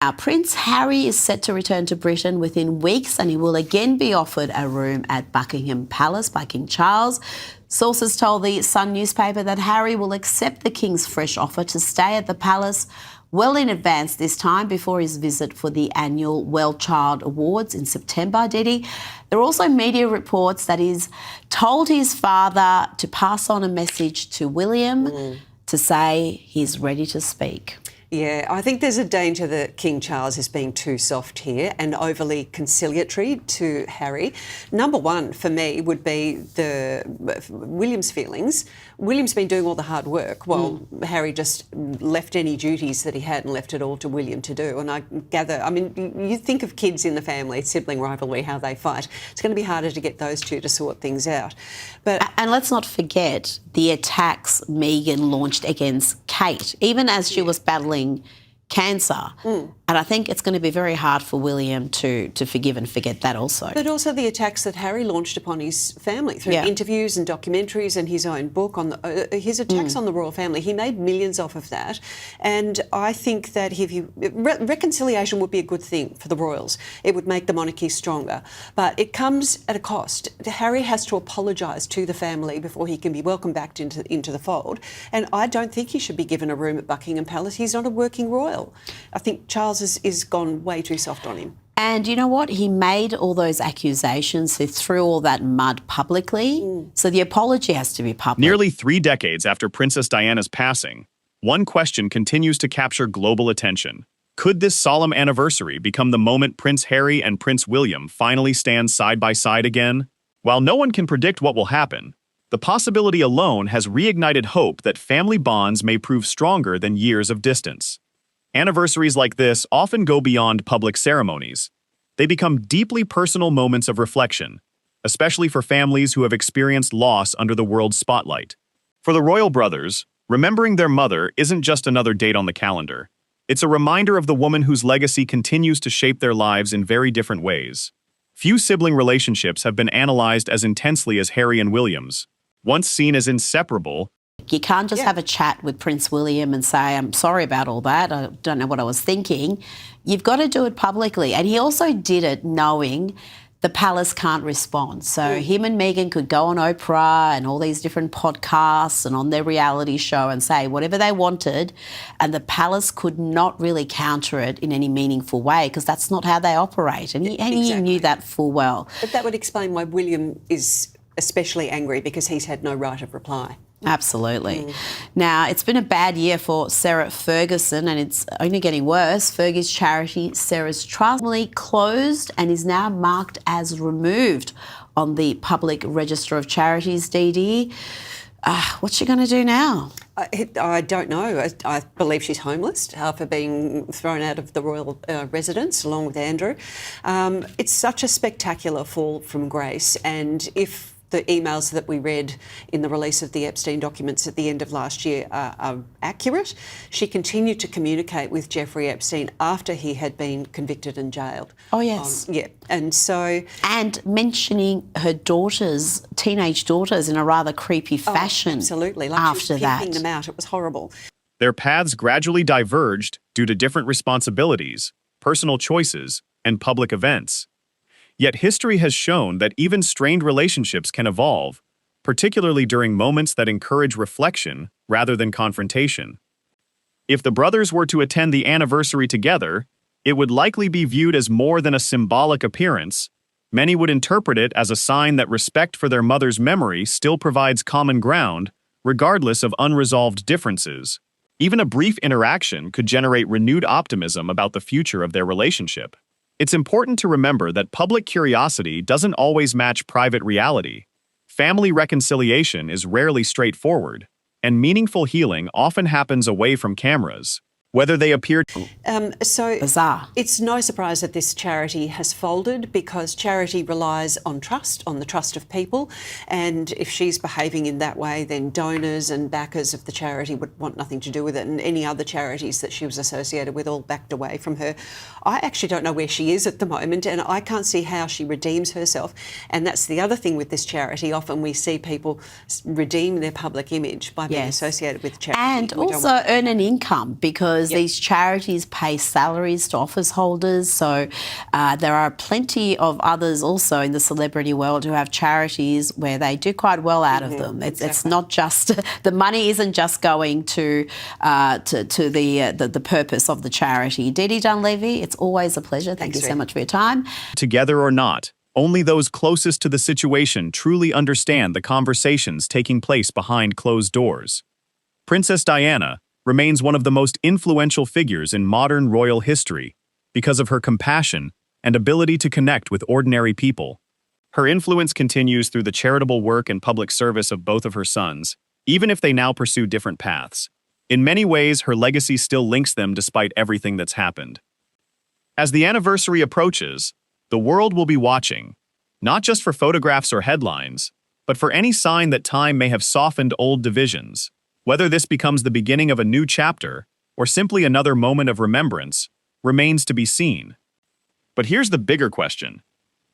Now, Prince Harry is set to return to Britain within weeks, and he will again be offered a room at Buckingham Palace by King Charles. Sources told the Sun newspaper that Harry will accept the King's fresh offer to stay at the palace well in advance this time, before his visit for the annual Well Child Awards in September, Didi. There are also media reports that he's told his father to pass on a message to William to say he's ready to speak. Yeah, I think there's a danger that King Charles is being too soft here and overly conciliatory to Harry. Number one for me would be William's feelings. William's been doing all the hard work while Harry just left any duties that he had and left it all to William to do. And I gather, I mean, you think of kids in the family, sibling rivalry, how they fight. It's going to be harder to get those two to sort things out. And let's not forget the attacks Meghan launched against Kate, even as she was battling cancer. And I think it's going to be very hard for William to forgive and forget that also. But also the attacks that Harry launched upon his family through interviews and documentaries and his own book on his attacks on the royal family. He made millions off of that. And I think that reconciliation would be a good thing for the royals. It would make the monarchy stronger. But it comes at a cost. Harry has to apologise to the family before he can be welcomed back into the fold. And I don't think he should be given a room at Buckingham Palace. He's not a working royal. I think Charles is gone way too soft on him. And you know what? He made all those accusations. He threw all that mud publicly. So the apology has to be public. Nearly 3 decades after Princess Diana's passing, one question continues to capture global attention. Could this solemn anniversary become the moment Prince Harry and Prince William finally stand side by side again? While no one can predict what will happen, the possibility alone has reignited hope that family bonds may prove stronger than years of distance. Anniversaries like this often go beyond public ceremonies. They become deeply personal moments of reflection, especially for families who have experienced loss under the world's spotlight. For the royal brothers, remembering their mother isn't just another date on the calendar. It's a reminder of the woman whose legacy continues to shape their lives in very different ways. Few sibling relationships have been analyzed as intensely as Harry and William's. Once seen as inseparable, you can't just have a chat with Prince William and say, I'm sorry about all that, I don't know what I was thinking. You've got to do it publicly. And he also did it knowing the palace can't respond. So him and Meghan could go on Oprah and all these different podcasts and on their reality show and say whatever they wanted, and the palace could not really counter it in any meaningful way, because that's not how they operate. And he knew that full well. But that would explain why William is especially angry, because he's had no right of reply. Absolutely. Now, it's been a bad year for Sarah Ferguson, and it's only getting worse. Fergie's charity, Sarah's Trust, closed and is now marked as removed on the public register of charities, Dee. What's she going to do now? I don't know. I believe she's homeless after being thrown out of the royal residence along with Andrew. It's such a spectacular fall from grace, and if the emails that we read in the release of the Epstein documents at the end of last year are accurate, she continued to communicate with Jeffrey Epstein after he had been convicted and jailed. Oh, yes. And mentioning her daughters, teenage daughters, in a rather creepy fashion. Absolutely. Like after she was that. pimping them out. It was horrible. their paths gradually diverged due to different responsibilities, personal choices, and public events. Yet history has shown that even strained relationships can evolve, particularly during moments that encourage reflection rather than confrontation. If the brothers were to attend the anniversary together, it would likely be viewed as more than a symbolic appearance. Many would interpret it as a sign that respect for their mother's memory still provides common ground, regardless of unresolved differences. Even a brief interaction could generate renewed optimism about the future of their relationship. It's important to remember that public curiosity doesn't always match private reality. Family reconciliation is rarely straightforward, and meaningful healing often happens away from cameras. Whether they appear bizarre. It's no surprise that this charity has folded, because charity relies on trust, on the trust of people, and if she's behaving in that way, then donors and backers of the charity would want nothing to do with it, and any other charities that she was associated with all backed away from her. I actually don't know where she is at the moment, and I can't see how she redeems herself, and that's the other thing with this charity. Often we see people redeem their public image by being associated with charity. And also earn an income, because because these charities pay salaries to office holders. So there are plenty of others also in the celebrity world who have charities where they do quite well out of them. It's not just the money isn't just going to the purpose of the charity. Dee Dunleavy, it's always a pleasure. Thank you so much for your time. Together or not, only those closest to the situation truly understand the conversations taking place behind closed doors. Princess Diana remains one of the most influential figures in modern royal history because of her compassion and ability to connect with ordinary people. Her influence continues through the charitable work and public service of both of her sons, even if they now pursue different paths. In many ways, her legacy still links them despite everything that's happened. As the anniversary approaches, the world will be watching, not just for photographs or headlines, but for any sign that time may have softened old divisions. Whether this becomes the beginning of a new chapter or simply another moment of remembrance remains to be seen. But here's the bigger question.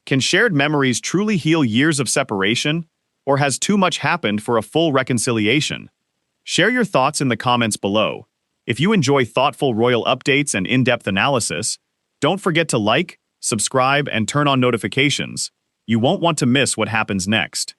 Can shared memories truly heal years of separation, or has too much happened for a full reconciliation? Share your thoughts in the comments below. If you enjoy thoughtful royal updates and in-depth analysis, don't forget to like, subscribe, and turn on notifications. You won't want to miss what happens next.